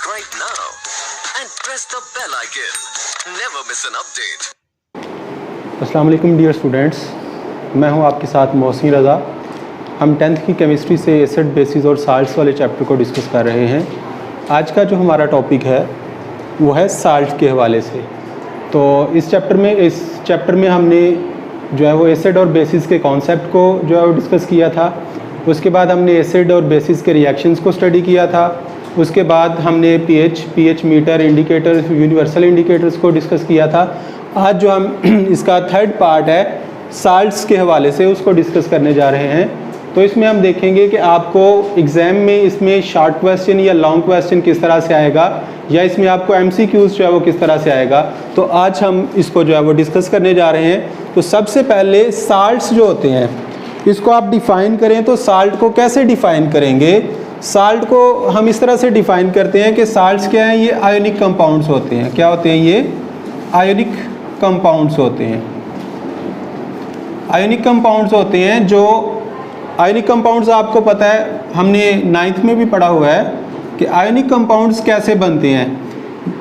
Subscribe now and press the bell icon. Never miss an update. अस्सलाम वालेकुम dear students, मैं हूं आपके साथ मोहसिन रज़ा। हम 10th की केमिस्ट्री से एसिड बेसिस और साल्ट्स वाले चैप्टर को डिस्कस कर रहे हैं। आज का जो हमारा टॉपिक है वो है साल्ट के हवाले से। तो इस चैप्टर में हमने जो है वो एसिड और बेसिस के कॉन्सेप्ट को जो है वो डिस्कस किया था। उसके बाद हमने एसिड और बेसिस के रिएक्शंस को स्टडी किया था। उसके बाद हमने pH meter, indicator, universal indicators को डिस्कस किया था। आज जो हम इसका थर्ड पार्ट है साल्ट्स के हवाले से उसको डिस्कस करने जा रहे हैं। तो इसमें हम देखेंगे कि आपको एग्ज़ाम में इसमें शॉर्ट क्वेश्चन या लॉन्ग क्वेश्चन किस तरह से आएगा, या इसमें आपको एमसीक्यूज़ जो है वो किस तरह से आएगा। तो आज हम इसको जो है वो डिस्कस करने जा रहे हैं। तो सबसे पहले साल्ट्स जो होते हैं इसको आप डिफ़ाइन करें। तो साल्ट को कैसे डिफ़ाइन करेंगे? साल्ट को हम इस तरह से डिफ़ाइन करते हैं कि साल्ट्स क्या हैं, ये आयोनिक कंपाउंड्स होते हैं। क्या होते हैं? ये आयोनिक कंपाउंड्स होते हैं। आयोनिक कंपाउंड्स होते हैं जो आयोनिक कंपाउंड्स आपको पता है, हमने 9th में भी पढ़ा हुआ है कि आयोनिक कंपाउंड्स कैसे बनते हैं।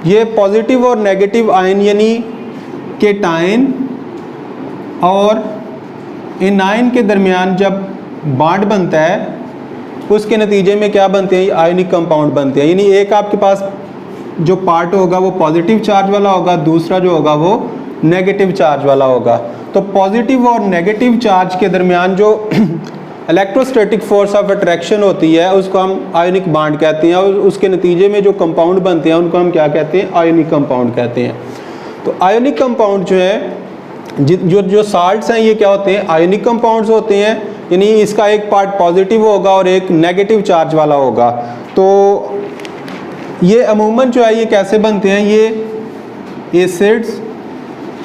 ये पॉजिटिव और नेगेटिव आयन यानी केटायन और एनायन के दरमियान जब बॉन्ड बनता है उसके नतीजे में क्या बनते हैं? आयोनिक कंपाउंड बनते हैं। यानी एक आपके पास जो पार्ट होगा वो पॉजिटिव चार्ज वाला होगा, दूसरा जो होगा वो नेगेटिव चार्ज वाला होगा। तो पॉजिटिव और नेगेटिव चार्ज के दरमियान जो इलेक्ट्रोस्टैटिक फोर्स ऑफ अट्रैक्शन होती है उसको हम आयोनिक बॉन्ड कहते हैं, और उसके नतीजे में जो कंपाउंड बनते हैं उनको हम क्या कहते हैं? आयोनिक कंपाउंड कहते हैं। तो आयोनिक कंपाउंड जो है जो साल्ट्स हैं ये क्या होते हैं? आयोनिक कंपाउंड्स होते हैं। यानी इसका एक पार्ट पॉजिटिव होगा और एक नेगेटिव चार्ज वाला होगा। तो ये अमूमन जो है ये कैसे बनते हैं? ये एसिड्स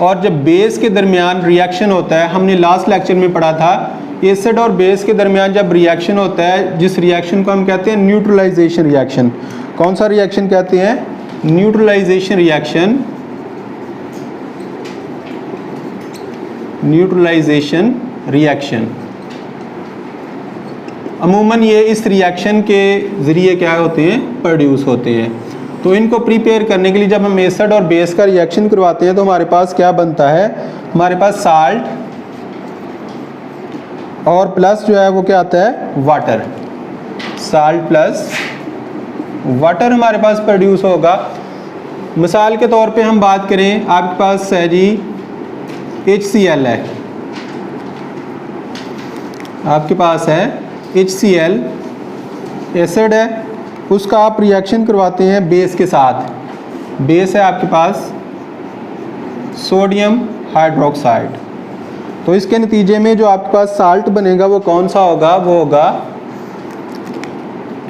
और जब बेस के दरमियान रिएक्शन होता है, हमने लास्ट लेक्चर में पढ़ा था एसिड और बेस के दरमियान जब रिएक्शन होता है, जिस रिएक्शन को हम कहते हैं न्यूट्रलाइजेशन रिएक्शन। कौन सा रिएक्शन कहते हैं? Neutralisation reaction. न्यूट्रलाइजेशन रिएक्शन अमूमन ये इस रिएक्शन के ज़रिए क्या होते हैं? प्रोड्यूस होते हैं। तो इनको प्रिपेयर करने के लिए जब हम एसिड और बेस का रिएक्शन करवाते हैं तो हमारे पास क्या बनता है? हमारे पास साल्ट और प्लस जो है वो क्या आता है? वाटर। साल्ट प्लस वाटर हमारे पास प्रोड्यूस होगा। मिसाल के तौर पे हम बात करें, आपके पास है जी HCl है, आपके पास है HCl एसिड है, उसका आप रिएक्शन करवाते हैं बेस के साथ। बेस है आपके पास सोडियम हाइड्रोक्साइड। तो इसके नतीजे में जो आपके पास साल्ट बनेगा वो कौन सा होगा? वो होगा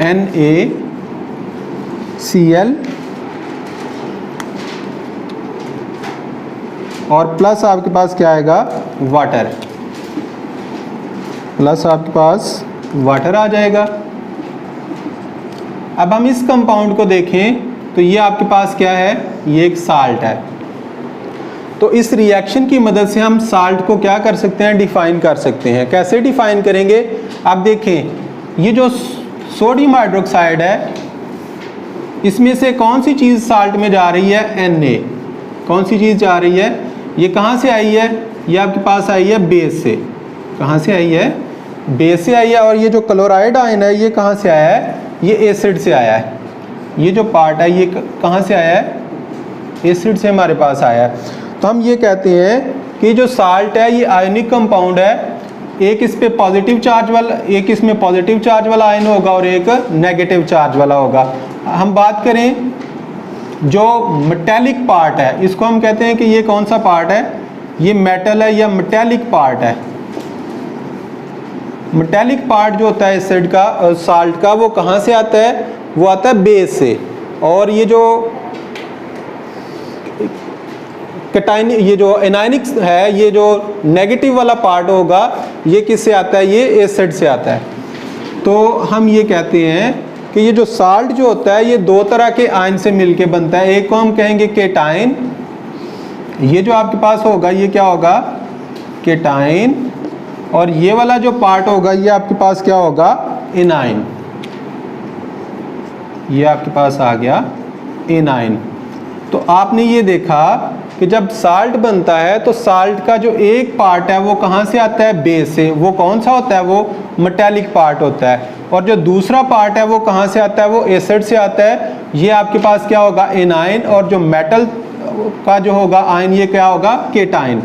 NaCl और प्लस आपके पास क्या आएगा? वाटर। प्लस आपके पास वाटर आ जाएगा। अब हम इस कंपाउंड को देखें तो ये आपके पास क्या है? ये एक साल्ट है। तो इस रिएक्शन की मदद से हम साल्ट को क्या कर सकते हैं? डिफाइन कर सकते हैं। कैसे डिफाइन करेंगे? आप देखें, ये जो सोडियम हाइड्रोक्साइड है इसमें से कौन सी चीज़ साल्ट में जा रही है? Na। कौन सी चीज़ जा रही है? ये कहाँ से आई है? ये आपके पास आई है बेस से। कहाँ से आई है? बेस से आई है। और ये जो क्लोराइड आयन है ये कहाँ से आया है? ये एसिड से आया है। ये जो पार्ट है ये कहाँ से आया है? एसिड से हमारे पास आया है। तो हम ये कहते हैं कि जो साल्ट है ये आयनिक कंपाउंड है। एक इस पे पॉजिटिव चार्ज वाला, एक इसमें पॉजिटिव चार्ज वाला आयन होगा और एक नेगेटिव चार्ज वाला होगा। हम बात करें जो मेटेलिक पार्ट है, इसको हम कहते हैं कि ये कौन सा पार्ट है? ये मेटल है या मेटेलिक पार्ट है। मेटेलिक पार्ट जो होता है एसिड का और साल्ट का वो कहाँ से आता है? वो आता है बेस से। और ये जो कैटायन, ये जो एनायनिक है, ये जो नेगेटिव वाला पार्ट होगा ये किससे आता है? ये एसिड से आता है। तो हम ये कहते हैं कि ये जो साल्ट जो होता है ये दो तरह के आयन से मिलके बनता है। एक को हम कहेंगे केटायन, ये जो आपके पास होगा ये क्या होगा? केटायन। और ये वाला जो पार्ट होगा ये आपके पास क्या होगा? एनायन। ये आपके पास आ गया एनाइन। तो आपने ये देखा कि जब साल्ट बनता है तो साल्ट का जो एक पार्ट है वो कहाँ से आता है, बेस से। वो कौन सा होता है, वो मेटालिक पार्ट होता है। और जो दूसरा पार्ट है वो कहाँ से आता है, वो एसिड से आता है। ये आपके पास क्या होगा, एनाइन। और जो मेटल का जो होगा आयन, ये क्या होगा, केटाइन।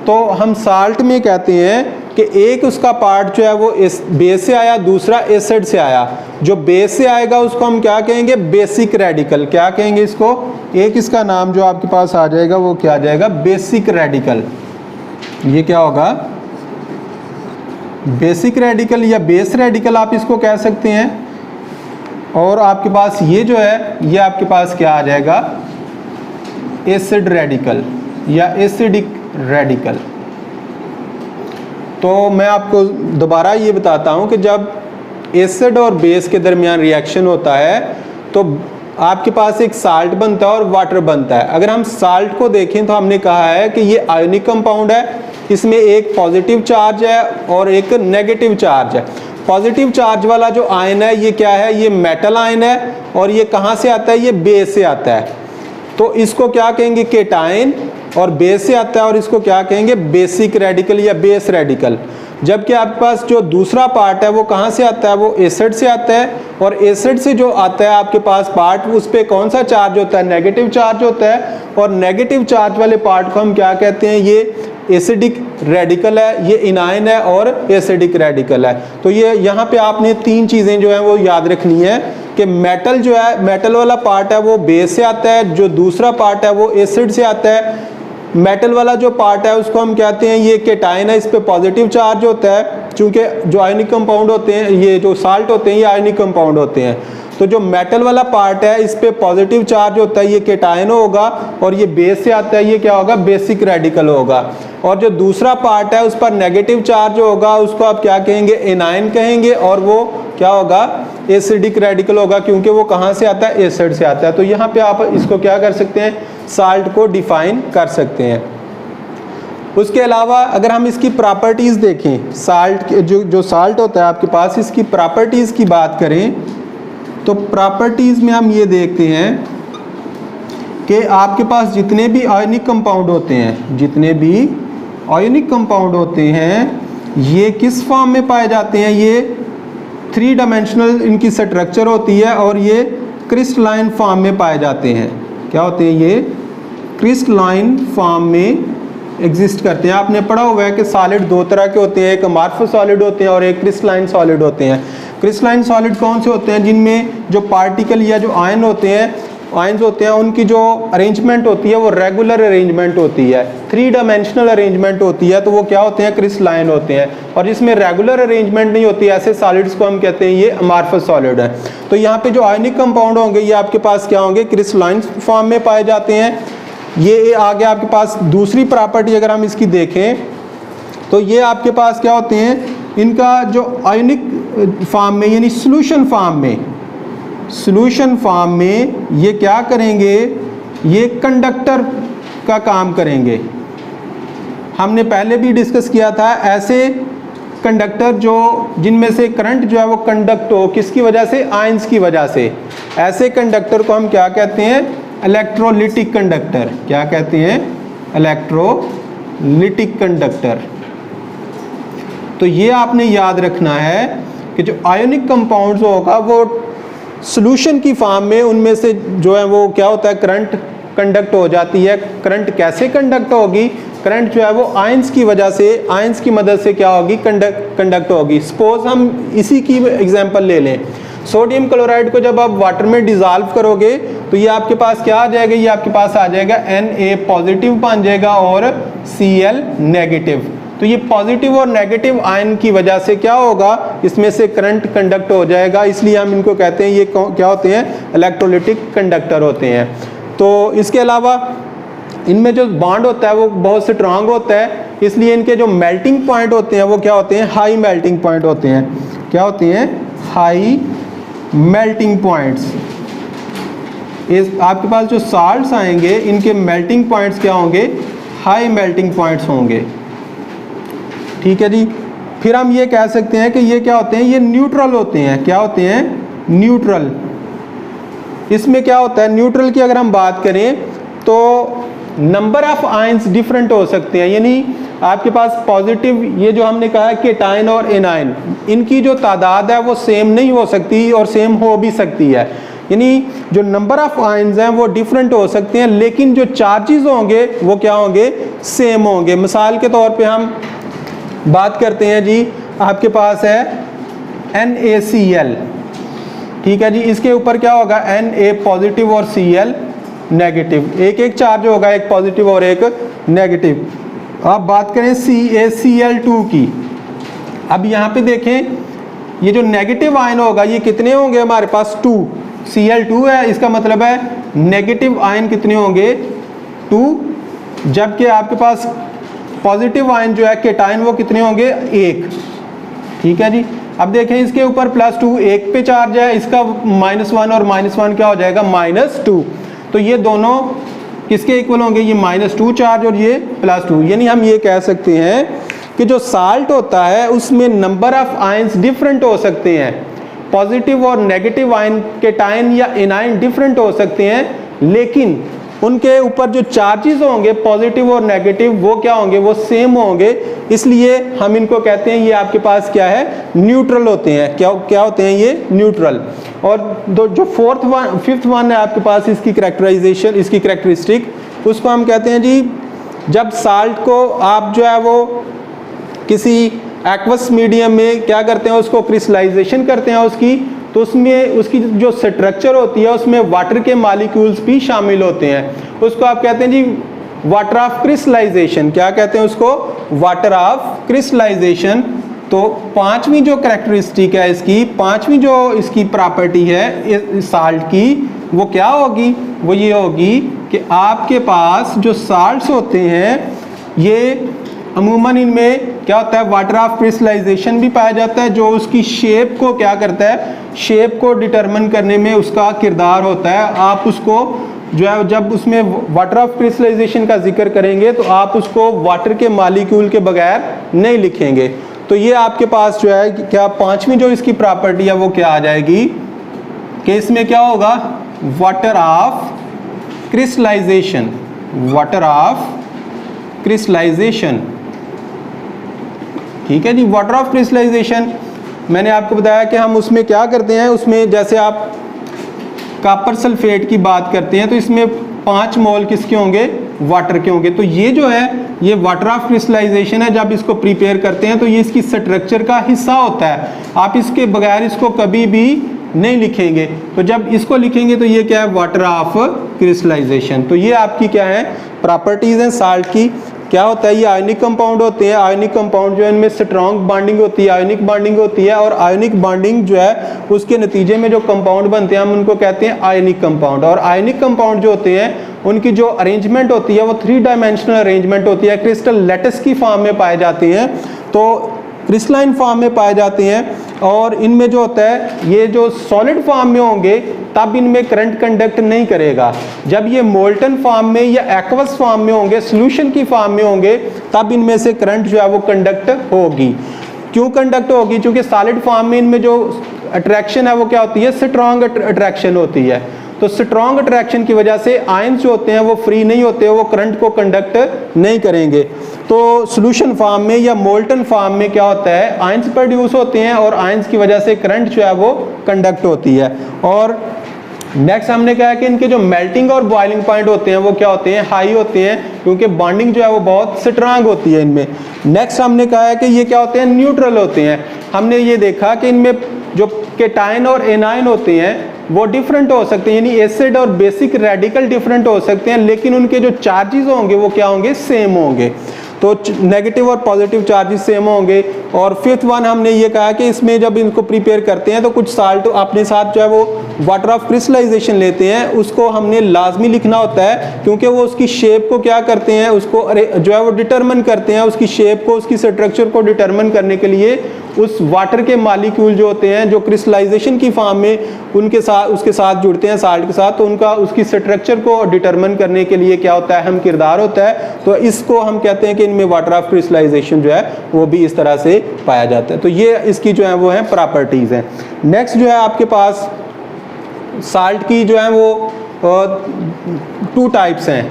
तो हम साल्ट में कहते हैं कि एक उसका पार्ट जो है वो बेस से आया, दूसरा एसिड से आया। जो बेस से आएगा उसको हम क्या कहेंगे, बेसिक रेडिकल। क्या कहेंगे इसको, एक इसका नाम जो आपके पास आ जाएगा वो क्या आ जाएगा, बेसिक रेडिकल। ये क्या होगा, बेसिक रेडिकल या बेस रेडिकल आप इसको कह सकते हैं। और आपके पास ये जो है ये आपके पास क्या आ जाएगा, एसिड रेडिकल या एसिडिक रेडिकल। तो मैं आपको दोबारा ये बताता हूँ कि जब एसिड और बेस के दरमियान रिएक्शन होता है तो आपके पास एक साल्ट बनता है और वाटर बनता है। अगर हम साल्ट को देखें तो हमने कहा है कि ये आयोनिक कंपाउंड है, इसमें एक पॉजिटिव चार्ज है और एक नेगेटिव चार्ज है। पॉजिटिव चार्ज वाला जो आयन है ये क्या है, ये मेटल आयन है। और ये कहाँ से आता है, ये बेस से आता है। तो इसको क्या कहेंगे, केटाइन। और बेस से आता है और इसको क्या कहेंगे, बेसिक रेडिकल या बेस रेडिकल। जबकि आपके पास जो दूसरा पार्ट है वो कहाँ से आता है, वो एसिड से आता है। और एसिड से जो आता है आपके पास पार्ट, उस पर कौन सा चार्ज होता है, नेगेटिव चार्ज होता है। और नेगेटिव चार्ज वाले पार्ट को हम क्या कहते हैं, ये एसिडिक रेडिकल है, ये इनाइन है और एसिडिक रेडिकल है। तो ये यहाँ पे आपने तीन चीज़ें जो हैं वो याद रखनी है कि मेटल जो है, मेटल वाला पार्ट है वो बेस से आता है, जो दूसरा पार्ट है वो एसिड से आता है। मेटल वाला जो पार्ट है उसको हम कहते हैं ये केटाइन है, इस पे पॉजिटिव चार्ज होता है। चूंकि जो आयनिक कंपाउंड होते हैं, ये जो साल्ट होते हैं ये आयनिक कंपाउंड होते हैं। तो जो मेटल वाला पार्ट है इस पे पॉजिटिव चार्ज होता है, ये केटाइन होगा। और ये बेस से आता है, ये क्या होगा, बेसिक रेडिकल होगा। और जो दूसरा पार्ट है उस पर नेगेटिव चार्ज होगा, उसको आप क्या कहेंगे, एनाइन कहेंगे। और वो क्या होगा, एसिडिक रेडिकल होगा, क्योंकि वो कहाँ से आता है, एसिड से आता है। तो यहाँ पे आप इसको क्या कर सकते हैं, साल्ट को डिफाइन कर सकते हैं। उसके अलावा अगर हम इसकी प्रॉपर्टीज़ देखें, साल्ट जो साल्ट होता है आपके पास, इसकी प्रॉपर्टीज़ की बात करें तो प्रॉपर्टीज़ में हम ये देखते हैं कि आपके पास जितने भी आयनिक कंपाउंड होते हैं, जितने भी आयनिक कंपाउंड होते हैं, ये किस फॉर्म में पाए जाते हैं, ये 3 डायमेंशनल इनकी स्ट्रक्चर होती है और ये क्रिस्टलाइन फॉर्म में पाए जाते हैं। क्या होते हैं, ये क्रिस्टलाइन फॉर्म में एग्जिस्ट करते हैं। आपने पढ़ा हुआ है कि सॉलिड दो तरह के होते हैं, एक अमॉर्फस सॉलिड होते हैं और एक क्रिस्टलाइन सॉलिड होते हैं। क्रिस्टलाइन सॉलिड कौन से होते हैं, जिनमें जो पार्टिकल या जो आयन होते हैं, आयंस होते हैं, उनकी जो अरेंजमेंट होती है वो रेगुलर अरेंजमेंट होती है, 3 डायमेंशनल अरेंजमेंट होती है। तो वो क्या होते हैं, क्रिस्टलाइन होते हैं। और जिसमें रेगुलर अरेंजमेंट नहीं होती, ऐसे सॉलिड्स को हम कहते हैं ये अमॉर्फस सॉलिड है। तो यहाँ पे जो आयनिक कंपाउंड होंगे ये आपके पास क्या होंगे, क्रिस्टलाइन फॉर्म में पाए जाते हैं। ये आ गया आपके पास दूसरी प्रॉपर्टी। अगर हम इसकी देखें तो ये आपके पास क्या होते हैं, इनका जो आयनिक फॉर्म में यानी सॉल्यूशन फॉर्म में ये क्या करेंगे, ये कंडक्टर का काम करेंगे। हमने पहले भी डिस्कस किया था, ऐसे कंडक्टर जो जिनमें से करंट जो है वो कंडक्ट हो, किसकी वजह से, आयंस की वजह से, ऐसे कंडक्टर को हम क्या कहते हैं, इलेक्ट्रोलिटिक कंडक्टर। क्या कहते हैं, इलेक्ट्रोलिटिक कंडक्टर। तो ये आपने याद रखना है कि जो आयोनिक कंपाउंड्स होगा वो सॉल्यूशन की फॉर्म में, उनमें से जो है वो क्या होता है, करंट कंडक्ट हो जाती है। करंट कैसे कंडक्ट होगी, करंट जो है वो आयंस की वजह से, आयंस की मदद से क्या होगी, कंडक्ट होगी। सपोज हम इसी की एग्जांपल ले लें, सोडियम क्लोराइड को जब आप वाटर में डिज़ोल्व करोगे तो ये आपके पास क्या आ जाएगा, ये आपके पास आ जाएगा Na पॉजिटिव बन जाएगा और Cl नेगेटिव। तो ये पॉजिटिव और नेगेटिव आयन की वजह से क्या होगा, इसमें से करंट कंडक्ट हो जाएगा, इसलिए हम इनको कहते हैं ये क्या होते हैं, इलेक्ट्रोलिटिक कंडक्टर होते हैं। तो इसके अलावा इनमें जो बॉन्ड होता है वो बहुत स्ट्रांग होता है, इसलिए इनके जो मेल्टिंग पॉइंट होते हैं वो क्या होते हैं, हाई मेल्टिंग पॉइंट होते हैं। क्या होते हैं, हाई मेल्टिंग पॉइंट्स। इस आपके पास जो साल्ट्स आएंगे इनके मेल्टिंग पॉइंट्स क्या होंगे, हाई मेल्टिंग पॉइंट्स होंगे। ठीक है जी। फिर हम ये कह सकते हैं कि ये क्या होते हैं, ये न्यूट्रल होते हैं। क्या होते हैं, न्यूट्रल। इसमें क्या होता है, न्यूट्रल की अगर हम बात करें तो नंबर ऑफ आयंस डिफरेंट हो सकते हैं, यानी आपके पास पॉजिटिव, ये जो हमने कहा है केटाइन और एनाइन, इनकी जो तादाद है वो सेम नहीं हो सकती और सेम हो भी सकती है, यानी जो नंबर ऑफ आयंस हैं वो डिफरेंट हो सकते हैं, लेकिन जो चार्जेस होंगे वो क्या होंगे, सेम होंगे। मिसाल के तौर पे हम बात करते हैं जी, आपके पास है NaCl, ठीक है जी, इसके ऊपर क्या होगा, Na पॉजिटिव और Cl नेगेटिव, एक एक चार्ज होगा, एक पॉजिटिव और एक नेगेटिव। अब बात करें CaCl2 की, अब यहाँ पे देखें ये जो नेगेटिव आयन होगा ये कितने होंगे हमारे पास, 2, Cl2 है, इसका मतलब है नेगेटिव आयन कितने होंगे, 2, जबकि आपके पास पॉजिटिव आयन जो है केटाइन वो कितने होंगे, 1, ठीक है जी। अब देखें इसके ऊपर +2, 1 पे चार्ज है, इसका -1 और -1 क्या हो जाएगा, -2, तो ये दोनों किसके इक्वल होंगे, ये -2 चार्ज और ये +2, यानी हम ये कह सकते हैं कि जो साल्ट होता है उसमें नंबर ऑफ आयंस डिफरेंट हो सकते हैं, पॉजिटिव और नेगेटिव आयन केटाइन या एनाइन डिफरेंट हो सकते हैं, लेकिन उनके ऊपर जो चार्जेस होंगे पॉजिटिव और नेगेटिव वो क्या होंगे, वो सेम होंगे, इसलिए हम इनको कहते हैं ये आपके पास क्या है, न्यूट्रल होते हैं। क्या होते हैं ये, न्यूट्रल। और जो फिफ्थ वन है आपके पास इसकी कैरेक्टराइजेशन, इसकी कैरेक्टरिस्टिक, उसको हम कहते हैं जी, जब साल्ट को आप जो है वो किसी एक्वस मीडियम में क्या करते हैं, उसको क्रिस्टलाइजेशन करते हैं उसकी, तो उसमें उसकी जो स्ट्रक्चर होती है उसमें वाटर के मॉलिक्यूल्स भी शामिल होते हैं, उसको आप कहते हैं जी वाटर ऑफ क्रिस्टलाइजेशन। क्या कहते हैं उसको, वाटर ऑफ क्रिस्टलाइजेशन। तो पांचवी जो कैरेक्टरिस्टिक है इसकी, पांचवी जो इसकी प्रॉपर्टी है साल्ट की, वो क्या होगी, वो ये होगी कि आपके पास जो साल्ट्स होते हैं ये अमूमन इनमें क्या होता है, वाटर ऑफ क्रिस्टलाइजेशन भी पाया जाता है, जो उसकी शेप को क्या करता है, शेप को डिटरमिन करने में उसका किरदार होता है। आप उसको जो है जब उसमें वाटर ऑफ क्रिस्टलाइजेशन का जिक्र करेंगे तो आप उसको वाटर के मॉलिक्यूल के बगैर नहीं लिखेंगे। तो ये आपके पास जो है क्या पांचवी जो इसकी प्रॉपर्टी है वो क्या आ जाएगी कि इसमें क्या होगा, water of crystallization, water of crystallization, ठीक है जी। वाटर ऑफ क्रिस्टलाइजेशन मैंने आपको बताया कि हम उसमें क्या करते हैं, उसमें जैसे आप कॉपर सल्फेट की बात करते हैं तो इसमें 5 मोल किसके होंगे, वाटर के होंगे। तो ये जो है ये वाटर ऑफ क्रिस्टलाइजेशन है, जब इसको प्रिपेयर करते हैं तो ये इसकी स्ट्रक्चर का हिस्सा होता है, आप इसके बगैर इसको कभी भी नहीं लिखेंगे। तो जब इसको लिखेंगे तो ये क्या है, वाटर ऑफ क्रिस्टलाइजेशन। तो ये आपकी क्या है, प्रॉपर्टीज हैं साल्ट की। क्या होता है, ये आयनिक कंपाउंड होते हैं, आयनिक कंपाउंड जो है इनमें स्ट्रॉन्ग बॉन्डिंग होती है, आयनिक बॉन्डिंग होती है, और आयनिक बॉन्डिंग जो है उसके नतीजे में जो कंपाउंड बनते हैं हम उनको कहते हैं आयनिक कंपाउंड। और आयनिक कंपाउंड जो होते हैं उनकी जो अरेंजमेंट होती है वो 3 डायमेंशनल अरेंजमेंट होती है, क्रिस्टल लैटिस की फॉर्म में पाए जाते हैं, तो क्रिस्टलाइन फॉर्म में पाए जाते हैं। और इनमें जो होता है ये जो सॉलिड फॉर्म में होंगे तब इनमें करंट कंडक्ट नहीं करेगा, जब ये मोल्टन फॉर्म में या एक्वस फॉर्म में होंगे, सॉल्यूशन की फॉर्म में होंगे, तब इनमें से करंट जो है वो कंडक्ट होगी। क्यों कंडक्ट होगी, क्योंकि सॉलिड फॉर्म में इनमें जो अट्रैक्शन है वो क्या होती है, स्ट्रॉन्ग अट्रैक्शन होती है। तो स्ट्रॉन्ग अट्रैक्शन की वजह से आयंस जो होते हैं वो फ्री नहीं होते, वो करंट को कंडक्ट नहीं करेंगे। तो सॉल्यूशन फॉर्म में या मोल्टन फॉर्म में क्या होता है, आयंस प्रोड्यूस होते हैं और आयंस की वजह से करंट जो है वो कंडक्ट होती है। और नेक्स्ट हमने कहा कि इनके जो मेल्टिंग और बॉइलिंग पॉइंट होते हैं वो क्या होते हैं, हाई होते हैं, क्योंकि बॉन्डिंग जो है वो बहुत स्ट्रांग होती है इनमें। नेक्स्ट हमने कहा है कि ये क्या होते हैं, न्यूट्रल होते हैं। हमने ये देखा कि इनमें जो केटाइन और एनाइन होते हैं वो डिफरेंट हो सकते हैं, यानी एसिड और बेसिक रेडिकल डिफरेंट हो सकते हैं, लेकिन उनके जो चार्जेस होंगे वो क्या होंगे, सेम होंगे। तो नेगेटिव और पॉजिटिव चार्जेस सेम होंगे। और फिफ्थ वन हमने ये कहा कि इसमें जब इनको प्रिपेयर करते हैं तो कुछ साल्ट अपने साथ जो है वो वाटर ऑफ क्रिस्टलाइजेशन लेते हैं, उसको हमने लाजमी लिखना होता है, क्योंकि वो उसकी शेप को क्या करते हैं, उसको जो है वो डिटरमिन करते हैं, उसकी शेप को, उसकी स्ट्रक्चर को डिटरमिन करने के लिए उस वाटर के मॉलिक्यूल जो होते हैं जो क्रिस्टलाइजेशन की फॉर्म में उनके साथ उसके साथ जुड़ते हैं साल्ट के साथ, तो उनका उसकी स्ट्रक्चर को डिटरमिन करने के लिए क्या होता है, अहम किरदार होता है। तो इसको हम कहते हैं कि इनमें वाटर ऑफ क्रिस्टलाइजेशन जो है वो भी इस तरह से पाया जाता है। तो ये इसकी जो है वो है प्रॉपर्टीज हैं। नेक्स्ट जो है आपके पास साल्ट की जो है वो 2 टाइप्स हैं।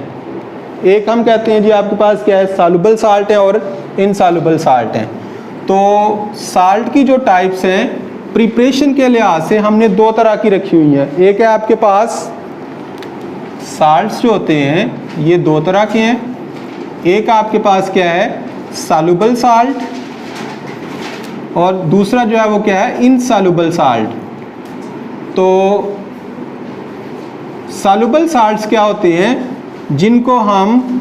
एक हम कहते हैं जी आपके पास क्या है, सॉल्युबल साल्ट है और इनसॉल्युबल साल्ट है। तो साल्ट की जो टाइप्स हैं प्रिपरेशन के लिहाज से हमने 2 तरह की रखी हुई हैं। एक है आपके पास साल्ट्स जो होते हैं ये 2 तरह के हैं। एक आपके पास क्या है, सॉल्युबल साल्ट, और दूसरा जो है वो क्या है, इनसॉल्युबल साल्ट। तो सॉल्युबल साल्ट्स क्या होते हैं, जिनको हम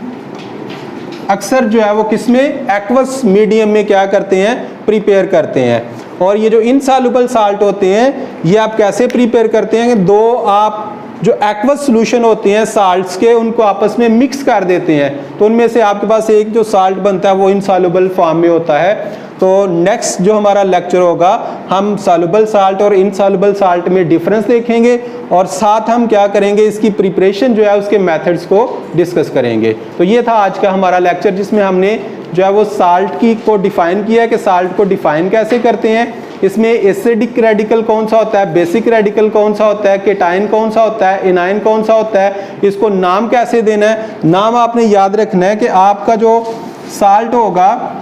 अक्सर जो है वो किसमें, एक्वस मीडियम में क्या करते हैं, प्रिपेयर करते हैं। और ये जो इनसॉल्युबल साल्ट होते हैं ये आप कैसे प्रिपेयर करते हैं कि 2 आप जो एक्वस सॉल्यूशन होते हैं साल्ट्स के उनको आपस में मिक्स कर देते हैं, तो उनमें से आपके पास एक जो साल्ट बनता है वो इनसॉल्युबल फॉर्म में होता है। तो नेक्स्ट जो हमारा लेक्चर होगा हम सॉल्युबल साल्ट और इनसॉल्युबल साल्ट में डिफरेंस देखेंगे और साथ हम क्या करेंगे, इसकी प्रिपरेशन जो है उसके मेथड्स को डिस्कस करेंगे। तो ये था आज का हमारा लेक्चर जिसमें हमने जो है वो साल्ट की को डिफाइन किया है कि साल्ट को डिफाइन कैसे करते हैं, इसमें एसिडिक रेडिकल कौन सा होता है, बेसिक रेडिकल कौन सा होता है, केटाइन कौन सा होता है, एनाइन कौन सा होता है, इसको नाम कैसे देना है। नाम आपने याद रखना है कि आपका जो साल्ट होगा,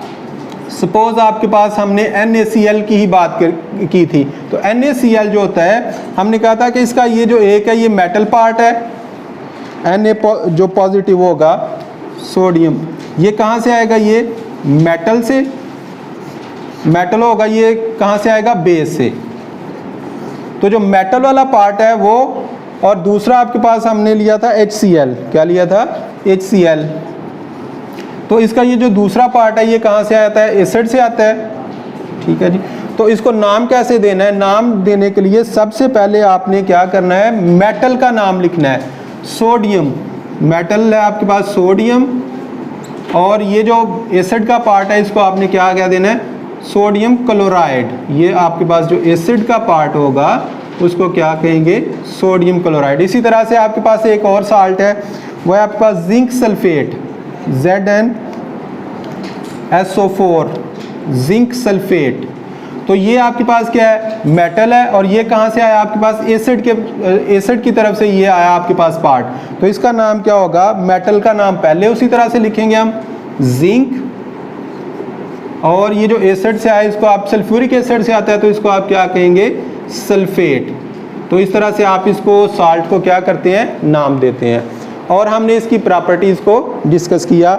सपोज आपके पास हमने NaCl की ही बात की थी, तो NaCl जो होता है हमने कहा था कि इसका ये जो एक है ये मेटल पार्ट है, Na जो पॉजिटिव होगा सोडियम, ये कहाँ से आएगा, ये मेटल से, मेटल होगा ये कहाँ से आएगा, बेस से। तो जो मेटल वाला पार्ट है वो, और दूसरा आपके पास हमने लिया था HCl, क्या लिया था, HCl। तो इसका ये जो दूसरा पार्ट है ये कहाँ से आता है, एसिड से आता है, ठीक है जी। तो इसको नाम कैसे देना है, नाम देने के लिए सबसे पहले आपने क्या करना है, मेटल का नाम लिखना है। सोडियम, मेटल है आपके पास सोडियम, और ये जो एसिड का पार्ट है इसको आपने क्या देना है, सोडियम क्लोराइड। ये आपके पास जो एसिड का पार्ट होगा उसको क्या कहेंगे, सोडियम क्लोराइड। इसी तरह से आपके पास एक और साल्ट है, वो है आपके पास zinc sulphate, ZnSO4, zinc sulphate. तो ये आपके पास क्या है, मेटल है, और ये कहाँ से आया आपके पास, एसिड की तरफ से ये आया आपके पास पार्ट। तो इसका नाम क्या होगा, मेटल का नाम पहले उसी तरह से लिखेंगे हम, जिंक, और ये जो एसिड से आया इसको आप, सल्फ्यूरिक एसिड से आता है तो इसको आप क्या कहेंगे, सल्फेट। तो इस तरह से आप इसको साल्ट को क्या करते हैं, नाम देते हैं। और हमने इसकी प्रॉपर्टीज़ को डिस्कस किया।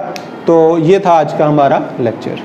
तो ये था आज का हमारा लेक्चर।